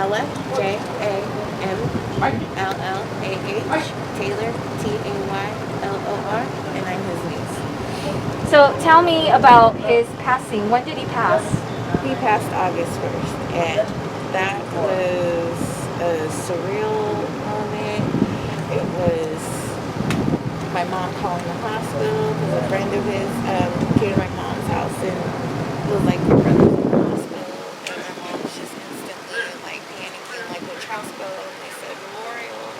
Jamellah, Jamellah, Taylor, Taylor, and I'm his niece. So tell me about his passing. When did he pass? He passed August 1st, and that was a surreal moment. It was my mom calling the hospital because a friend of his came to my mom's house and was like, your brother's in the hospital. And my mom was just instantly like panicking, like, which hospital? And they said Memorial.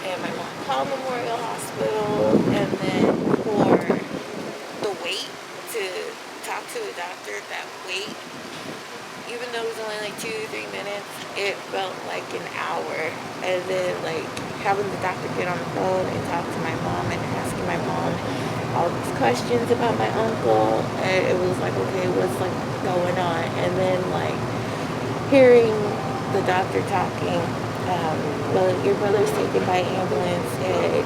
And my mom called Memorial Hospital, and then for the wait to talk to a doctor, that wait, even though it was only like 2 or 3 minutes, it felt like an hour. And then like having the doctor get on the phone and talk to my mom and asking my mom all these questions about my uncle, and it was like, okay, what's like going on? And then like hearing the doctor talking, well, your brother's taken by ambulance, and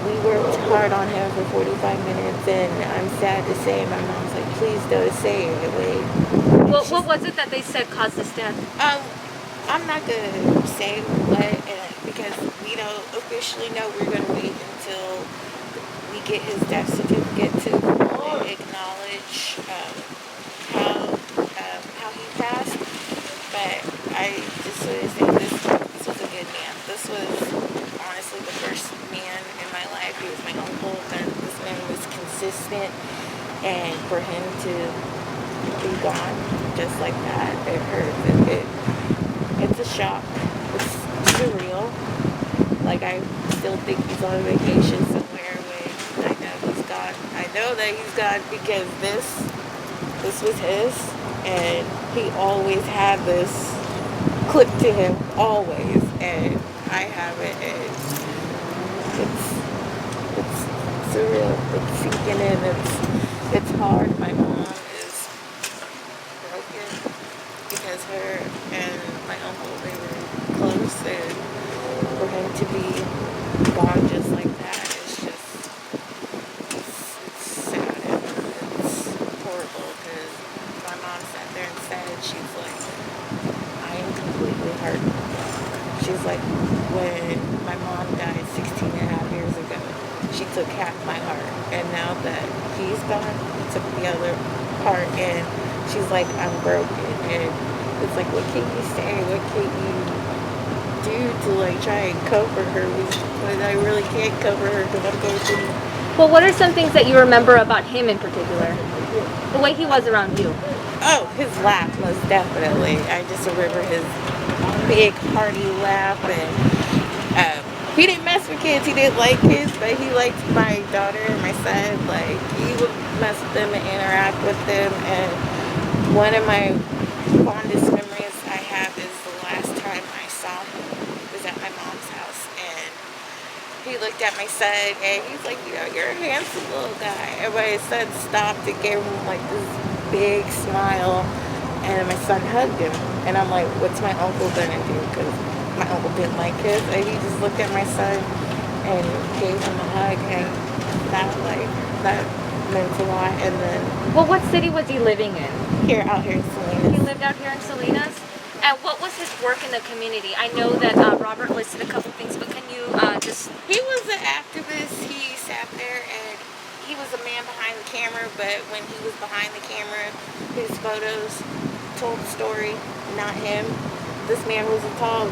we worked hard on him for 45 minutes, and I'm sad to say, my mom's like, please don't say it. Wait. What was it that they said caused his death? I'm not gonna say what, because we don't officially know. We're gonna wait until we get his death certificate to acknowledge how he passed. But I just want to say this was a good man. This was honestly the first man in my life. He was my uncle, but this man was consistent, and for him to be gone just like that, it hurts. It's a shock. It's surreal. Like, I still think he's on vacation somewhere when I know he's gone. I know that he's gone because this was his, and he always had this clip to him, always, and I have it, and it's surreal. It's sinking in. It's hard. My mom is broken because her and my uncle, they were close, and for him to be gone just like that, it's sad, and it's horrible, because my mom sat there and said, she's like, I am completely hurt. She's like, when my mom died 16 and a half years ago, she took half my heart, and now that he's gone, he took the other part, and she's like, I'm broken. And it's like, what can you say? What can you do to like try and comfort her? But I really can't comfort her because I'm going through. Well, what are some things that you remember about him in particular? The way he was around you. Oh, his laugh, most definitely. I just remember his big, hearty laugh, and he didn't mess with kids. He didn't like kids, but he liked my daughter and my son. Like, he would mess with them and interact with them. And one of my fondest memories I have is the last time I saw him was at my mom's house, and he looked at my son, and he's like, you know, you're a handsome little guy. And my son stopped and gave him like this big smile, and my son hugged him, and I'm like, what's my uncle gonna do? Because my uncle didn't like kids, and he just looked at my son and gave him a hug, and that meant a lot. And then, well, what city was he living in? Out here in Salinas. He lived out here in Salinas. And what was his work in the community? I know that Robert listed a couple things, but can you just... He was an activist. He sat there, and he was a man behind the camera, but when he was behind the camera, his photos told the story, not him. This man was a tall,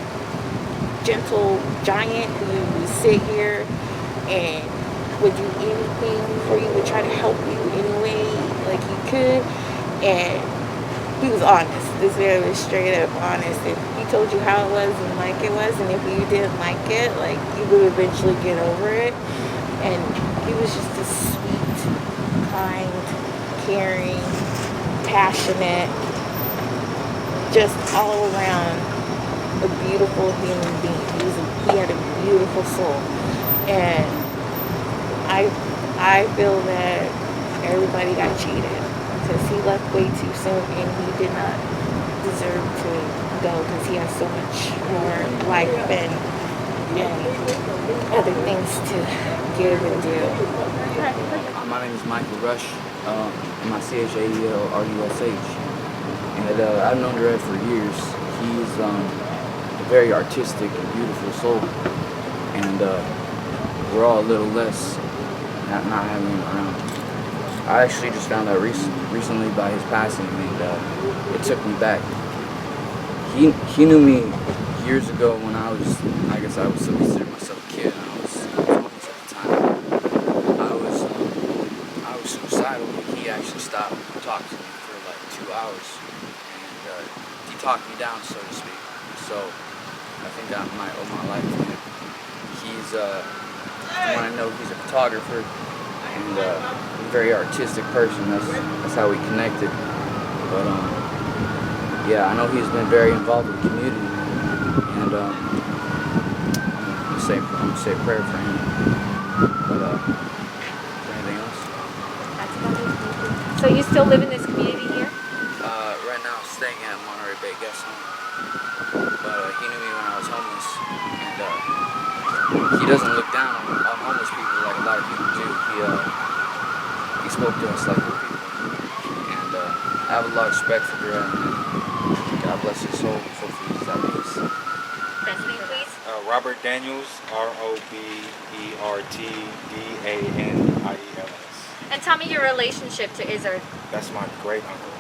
gentle giant who would sit here and would do anything for you, would try to help you any way like he could, and he was honest. This man was straight up honest, and he told you how it was and like it was, and if you didn't like it, like, you would eventually get over it. And he was just a sweet, kind, caring, passionate, just all around a beautiful human being. He had a beautiful soul, and I feel that everybody got cheated because he left way too soon, and he did not deserve to go because he has so much more life and other things to give and do. My name is Michael Rush, MICHAELRUSH, and I've known Red for years. very artistic and beautiful soul, and we're all a little less not having him around. I actually just found out recently by his passing, and it took me back. He knew me years ago when I guess I would still consider myself a kid. I was homeless at the time. I was suicidal, but he actually stopped and talked to me for like 2 hours, and he talked me down, so to speak. So I think I might owe my life to him. He's when I know he's a photographer and a very artistic person. That's how we connected. But yeah, I know he's been very involved with the community, and I'm gonna say a prayer for him. But is there anything else? That's about it. So you still live in this community here? Right now I'm staying at Monterey Bay Guest Home. But he knew me when I was homeless, and he doesn't look down on homeless people like a lot of people do. He spoke to us like we're people, and I have a lot of respect for Durant. God bless his soul. Hopefully he's at peace. That's me, please. Robert Daniels, ROBERTDANIELS. And tell me your relationship to Ezzard. That's my great uncle.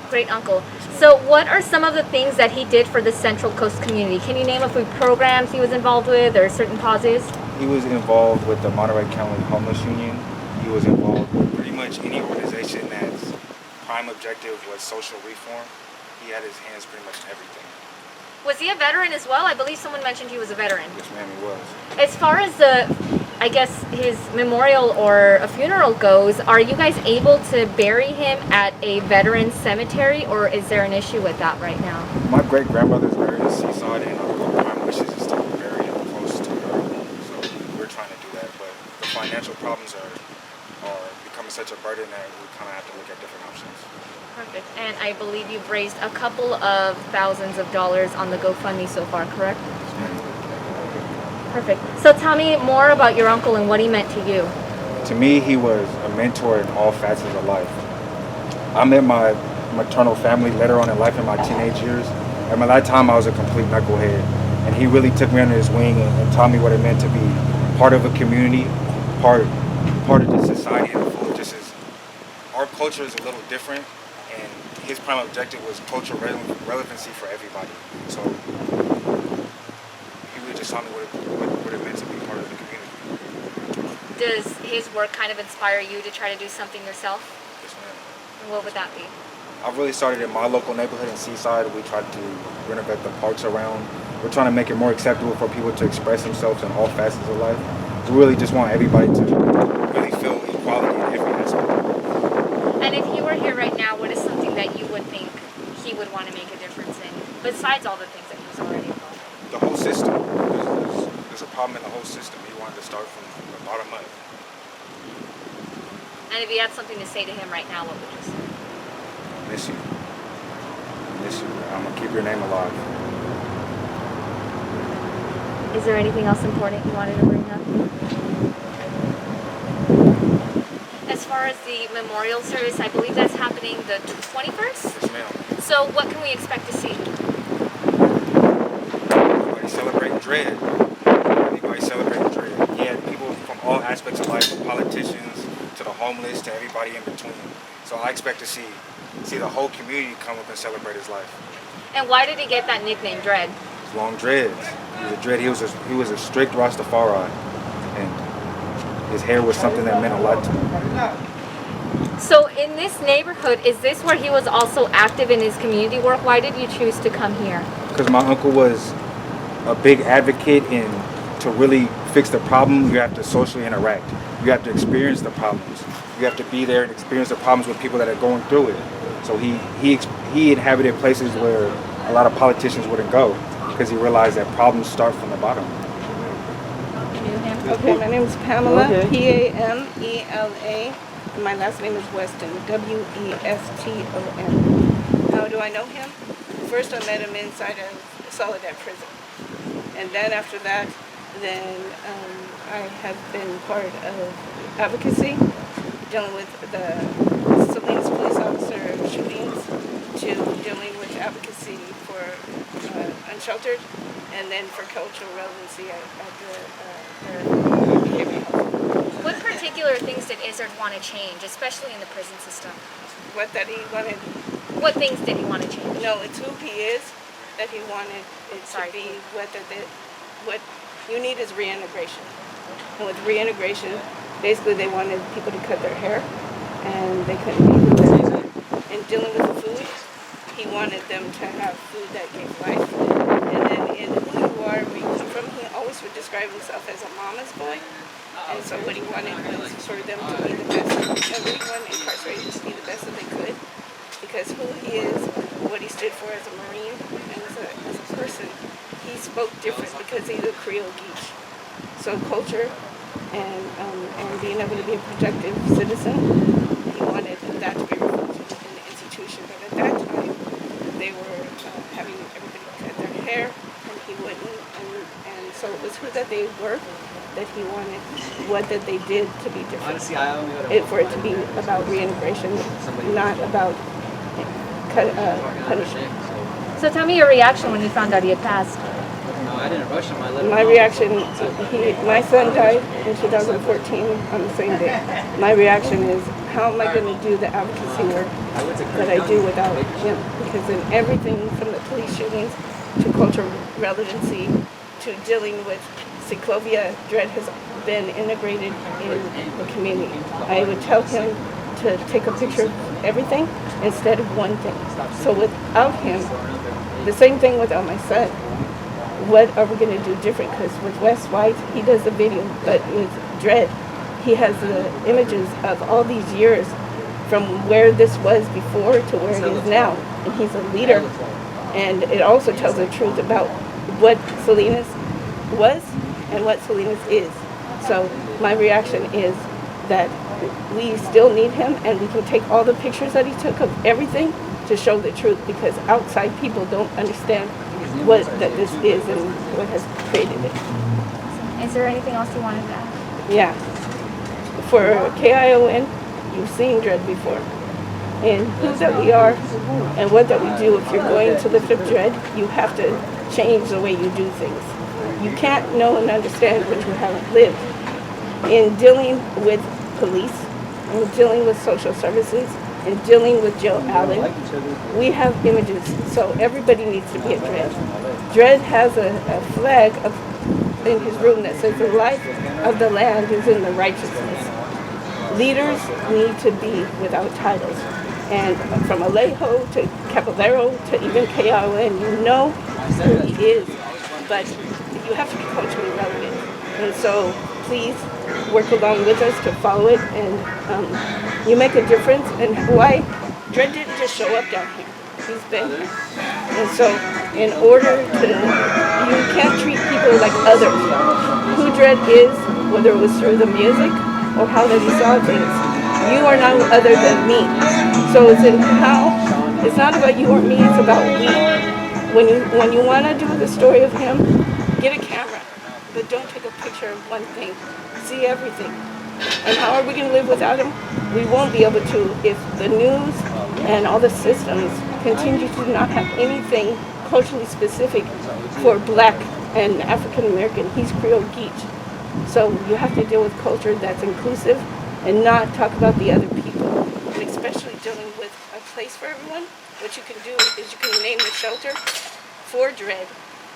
Great uncle. So what are some of the things that he did for the Central Coast community? Can you name a few programs he was involved with or certain causes? He was involved with the Monterey County Homeless Union. He was involved with pretty much any organization that's prime objective was social reform. He had his hands pretty much in everything. Was he a veteran as well? I believe someone mentioned he was a veteran. Yes, ma'am, he was. As far as I guess his memorial or a funeral goes, are you guys able to bury him at a veteran cemetery, or is there an issue with that right now? My great grandmother's buried in Seaside, and our prime wishes is to bury him close to her home. So we're trying to do that, but the financial problems are becoming such a burden that we kind of have to look at different options. Perfect. And I believe you've raised a couple of thousands of dollars on the GoFundMe so far, correct? Perfect. So tell me more about your uncle and what he meant to you. To me, he was a mentor in all facets of life. I met my maternal family later on in life in my teenage years. At that time, I was a complete knucklehead. And he really took me under his wing and taught me what it meant to be part of a community, part of the society as a whole. Just as our culture is a little different, and his prime objective was cultural relevancy for everybody. So he really just taught me what it meant to be part of the community. Does his work kind of inspire you to try to do something yourself? Yes, ma'am. And what would that be? I really started in my local neighborhood in Seaside. We tried to renovate the parks around. We're trying to make it more acceptable for people to express themselves in all facets of life. We really just want everybody to really feel equality in every aspect. And if he were here right now, what is something that you would think he would want to make a difference in, besides all the things that he's already involved in? The whole system. There's a problem in the whole system. He wanted to start from the bottom up. And if you had something to say to him right now, what would you say? Miss you. Miss you. I'm going to keep your name alive. Is there anything else important you wanted to bring up? As far as the memorial service, I believe that's happening the 21st? Yes, ma'am. So what can we expect to see? Everybody celebrating dread. Everybody celebrating dread. Yeah, people from all aspects of life, from politicians to the homeless to everybody in between. So I expect to see the whole community come up and celebrate his life. And why did he get that nickname, Dread? His long dreads. He was a dread. He was a strict Rastafari, and his hair was something that meant a lot to him. So in this neighborhood, is this where he was also active in his community work? Why did you choose to come here? Because my uncle was a big advocate in to really fix the problem, you have to socially interact. You have to experience the problems. You have to be there and experience the problems with people that are going through it. So he inhabited places where a lot of politicians wouldn't go because he realized that problems start from the bottom. Okay, my name is Pamela, P-A-M-E-L-A, and my last name is Weston, W-E-S-T-O-N. How do I know him? First I met him inside a Soledad prison. And then after that, I have been part of advocacy, dealing with the Salinas police officer shootings, to dealing with advocacy for unsheltered, And then for cultural relevancy, I had the behavioral health. What particular things did Ezzard want to change, especially in the prison system? What that he wanted, What things did he want to change? no, it's who he is that he wanted it to Sorry. be. What you need is reintegration. And with reintegration, basically they wanted people to cut their hair, and they couldn't be who they were. In dealing with the food, he wanted them to have food that gave life. And then in who you are, where you come from, he always would describe himself as a mama's boy. And so what he wanted was for them to be the best, everyone incarcerated to be the best that they could. Because who he is, what he stood for as a Marine, and as a person, he spoke different because he's a Creole geech. So culture and being able to be a productive citizen, he wanted that to be reflected in the institution. But at that time, they were having everybody cut their hair, and he wouldn't. And so it was who that they were that he wanted, what that they did to be different. Honestly, I only go to For it to be about reintegration, not about punishment. So tell me your reaction when you found out he had passed. No, I didn't rush him. I let him My know. reaction, my son died in 2014 on the same day. My reaction is, how am I going to do the advocacy work that I do without him? Because in everything from the police shootings to cultural relevancy to dealing with Ciclovia, Dread has been integrated in the community. I would tell him to take a picture of everything instead of one thing. So without him, the same thing without my son. What are we going to do different? Because with Wes White, he does the video, but with Dread, he has the images of all these years from where this was before to where it is now. And he's a leader. And it also tells the truth about what Salinas was and what Salinas is. So my reaction is that we still need him, and we can take all the pictures that he took of everything to show the truth, because outside people don't understand what that this is and what has created it. Is there anything else you wanted to add? Yeah. For KION, you've seen Dread before. And who that we are and what that we do, if you're going to lift up Dread, you have to change the way you do things. You can't know and understand what you haven't lived. In dealing with police, in dealing with social services, in dealing with Joe Allen, we have images, so everybody needs to be at Dread. Dread has a flag in his room that says the life of the land is in the righteousness. Leaders need to be without titles. And from Alejo to Caballero to even KION, you know who he is, but you have to be culturally relevant. And so please work along with us to follow it, and you make a difference. And why Dread didn't just show up down here. He's been here. And so in order to, you can't treat people like others. Who Dread is, whether it was through the music or how that he saw things, you are not other than me. So it's in how, it's not about you or me, it's about we. When you want to do the story of him, get a camera, but don't take a picture of one thing. See everything. And how are we going to live without him? We won't be able to if the news and all the systems continue to not have anything culturally specific for Black and African American. He's Creole Geech. So you have to deal with culture that's inclusive and not talk about the other people. And especially dealing with a place for everyone, what you can do is you can name the shelter for Dread.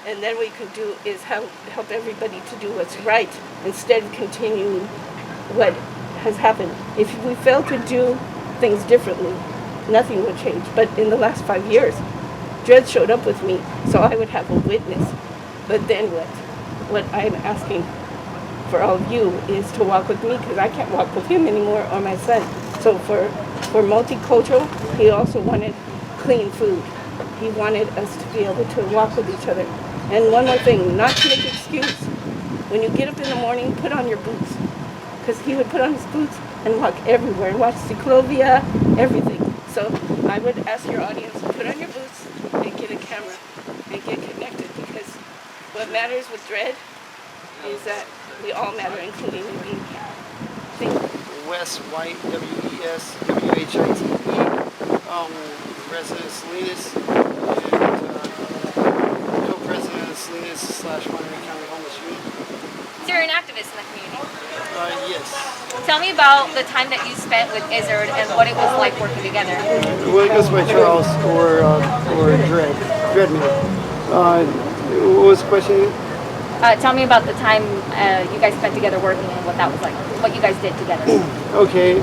And then what you can do is help everybody to do what's right instead of continuing what has happened. If we fail to do things differently, nothing will change. But in the last 5 years, Dread showed up with me, so I would have a witness. But then what? What I'm asking for all of you is to walk with me, because I can't walk with him anymore or my son. So for multicultural, he also wanted clean food. He wanted us to be able to walk with each other. And one more thing, not to make excuse. When you get up in the morning, put on your boots. Because he would put on his boots and walk everywhere and watch Ciclovia, everything. So I would ask your audience, put on your boots and get a camera and get connected, because what matters with Dread is that we all matter, including you being here. Thank you. Wes White, W-E-S-W-H-I-T-E, resident of Salinas, and co-president of Salinas activist in the community. Yes. Tell me about the time that you spent with Ezzard and what it was like working together. Well, it goes by Charles or Dreadman. What was the question again? Tell me about the time you guys spent together working and what that was like, what you guys did together. Okay.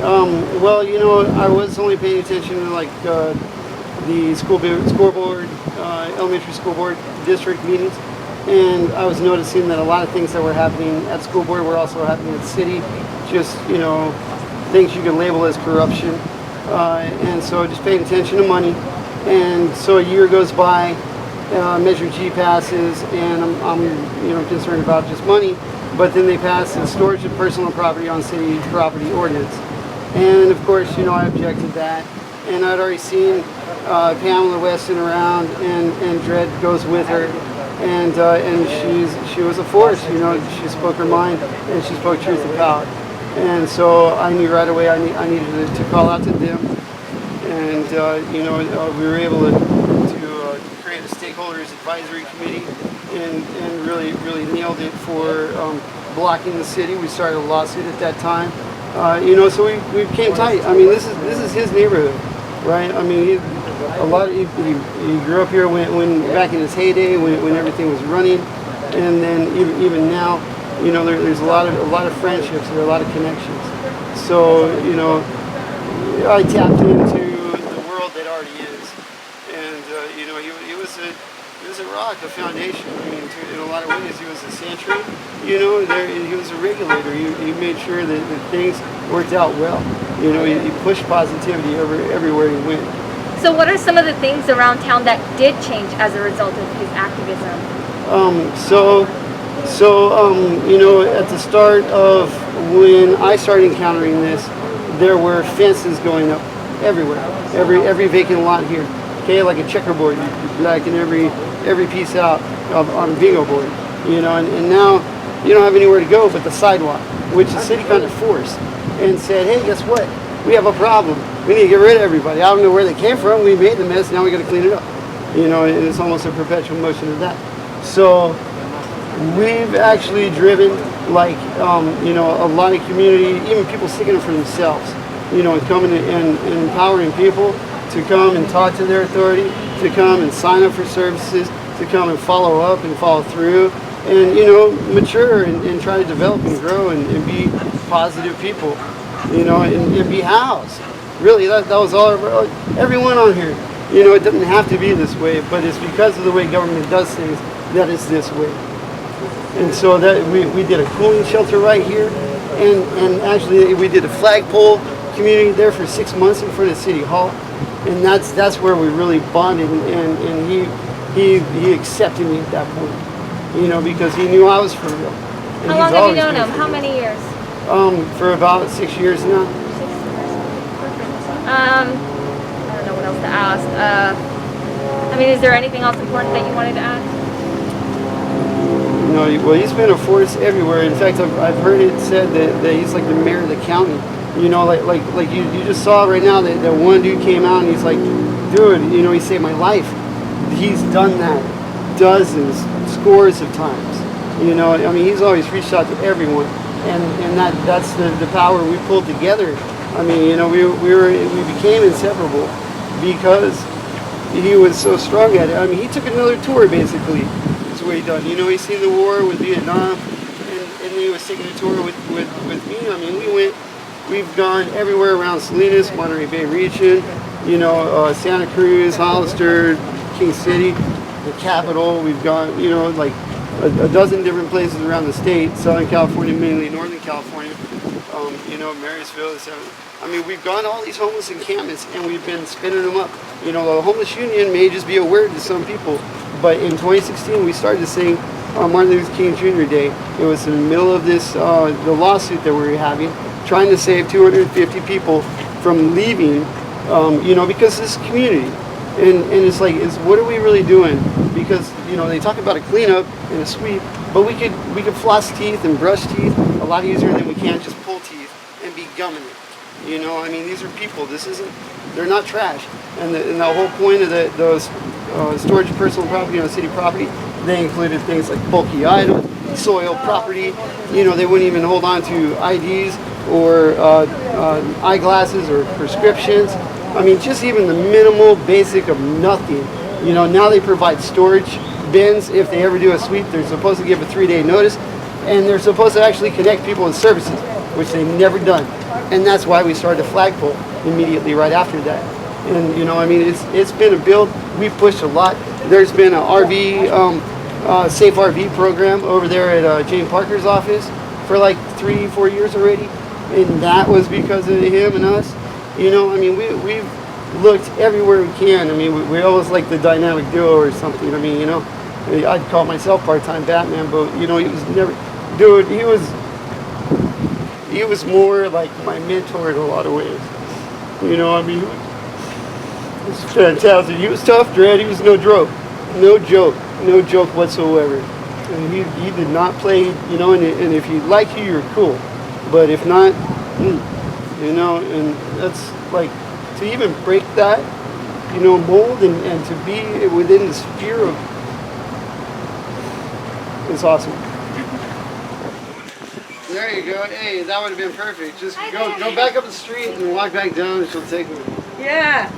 Well, you know, I was only paying attention to like the school board, elementary school board district meetings, and I was noticing that a lot of things that were happening at school board were also happening at city. Just, you know, things you can label as corruption, and so just paying attention to money. And so a year goes by, Measure G passes, and I'm you know, concerned about just money. But then they pass the storage of personal property on city property ordinance, and of course, you know, I objected that. And I'd already seen Pamela Weston around, and Dredd goes with her, and she was a force. You know, she spoke her mind, and she spoke truth and power. And so I knew right away I needed to call out to them, and you know, we were able to create a stakeholders advisory committee, and really nailed it for blocking the city. We started a lawsuit at that time, you know, so we became tight. I mean, this is his neighborhood, right? I mean, he grew up here when back in his heyday when everything was running, and then even now. You know, there's a lot of friendships, there are a lot of connections. So, you know, I tapped into the world that already is, and you know, he was a rock, a foundation. I mean, in a lot of ways, he was a sentry. You know, he was a regulator. He made sure that things worked out well. You know, he pushed positivity everywhere he went. So, what are some of the things around town that did change as a result of his activism? You know, at the start of when I started encountering this, there were fences going up everywhere, every vacant lot here. Okay, like a checkerboard, you blacken every piece out on a bingo board. You know, and now you don't have anywhere to go but the sidewalk, which the city kind of forced and said, hey, guess what? We have a problem. We need to get rid of everybody. I don't know where they came from. We made the mess. Now we got to clean it up. You know, and it's almost a perpetual motion of that. So. We've actually driven, like, you know, a lot of community, even people sticking up for themselves, you know, and coming and empowering people to come and talk to their authority, to come and sign up for services, to come and follow up and follow through, and, you know, mature and try to develop and grow and be positive people, you know, and be housed. Really, that was all, everyone on here. You know, it doesn't have to be this way, but it's because of the way government does things that it's this way. And so that we did a cooling shelter right here, and actually we did a flagpole community there for 6 months in front of City Hall, and that's where we really bonded, and he accepted me at that point, you know, because he knew I was for real. And How long have you known him? How many years? For about 6 years now. 6 years. Perfect. I don't know what else to ask. I mean, is there anything else important that you wanted to ask? You know, well, he's been a force everywhere. In fact, I've heard it said that he's like the mayor of the county. You know, like you just saw right now that one dude came out and he's like, dude, you know, he saved my life. He's done that dozens, scores of times. You know, I mean, he's always reached out to everyone, and that's the power we pulled together. I mean, you know, we became inseparable because he was so strong at it. I mean, he took another tour basically. Way done. You know, he's seen the war with Vietnam, and he was taking a tour with me. I mean, we've gone everywhere around Salinas, Monterey Bay region, you know, Santa Cruz, Hollister, King City, the capital. We've gone, you know, like a dozen different places around the state, Southern California, mainly Northern California, you know, Marysville. I mean, we've gone to all these homeless encampments, and we've been spinning them up. You know, the homeless union may just be a word to some people, but in 2016, we started to sing on Martin Luther King Jr. Day. It was in the middle of this, the lawsuit that we were having, trying to save 250 people from leaving, you know, because this community. And it's like, what are we really doing? Because, you know, they talk about a cleanup and a sweep, but we could floss teeth and brush teeth a lot easier than we can just pull teeth and be gumming it. You know, I mean, these are people. They're not trash. And the whole point of those storage of personal property on city property, they included things like bulky items. soil, property. You know, they wouldn't even hold on to IDs or eyeglasses or prescriptions. I mean, just even the minimal basic of nothing. You know, now they provide storage bins. If they ever do a sweep, they're supposed to give a 3-day notice, and they're supposed to actually connect people with services, which they've never done. And that's why we started a flagpole immediately right after that. And you know, I mean, it's been a build. We've pushed a lot. There's been an RV, safe RV program over there at Jane Parker's office for like 3-4 years already, and that was because of him and us. You know, I mean, we've looked everywhere we can. I mean, we always like the dynamic duo or something. I mean, you know, I'd call myself part-time Batman, but you know, he was never, dude. He was more like my mentor in a lot of ways. You know, I mean, he was fantastic. He was tough, Dredd. He was no joke, no joke whatsoever. And he did not play. You know, and if he liked you, you're cool. But if not, you know, and that's like, to even break that, you know, mold and to be within the sphere of, it's awesome. There you go. Hey, that would have been perfect. Just go back up the street and walk back down, and she'll take me. Yeah.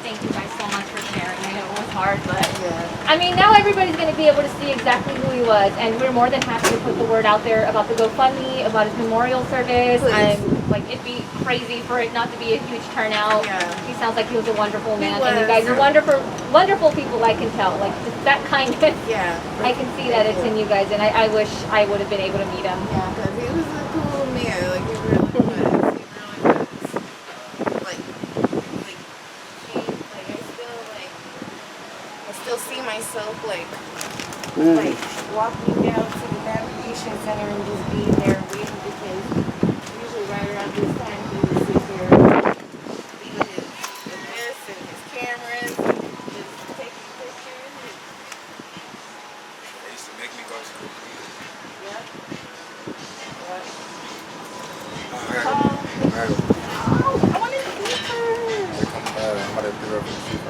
Thank you guys so much for sharing. I know it was hard, but I mean, now everybody's going to be able to see exactly who he was, and we're more than happy to put the word out there about the GoFundMe, about his memorial service. Like, it'd be crazy for it not to be a huge turnout. Yeah. He sounds like he was a wonderful man, was. and you guys are wonderful people. I can tell, like, just that kindness. Yeah. I can see that it's in you guys, and I wish I would have been able to meet him. Yeah, because he was a cool man. Like, he really was. He really was. I still see myself, like walking down to the navigation center and just being there waiting, because usually right around this time he would sit there leaving his this and his cameras and just taking pictures. They used to make me go to school. Yep. I gotta go. I wanted to meet her. I'm about to do it for the street.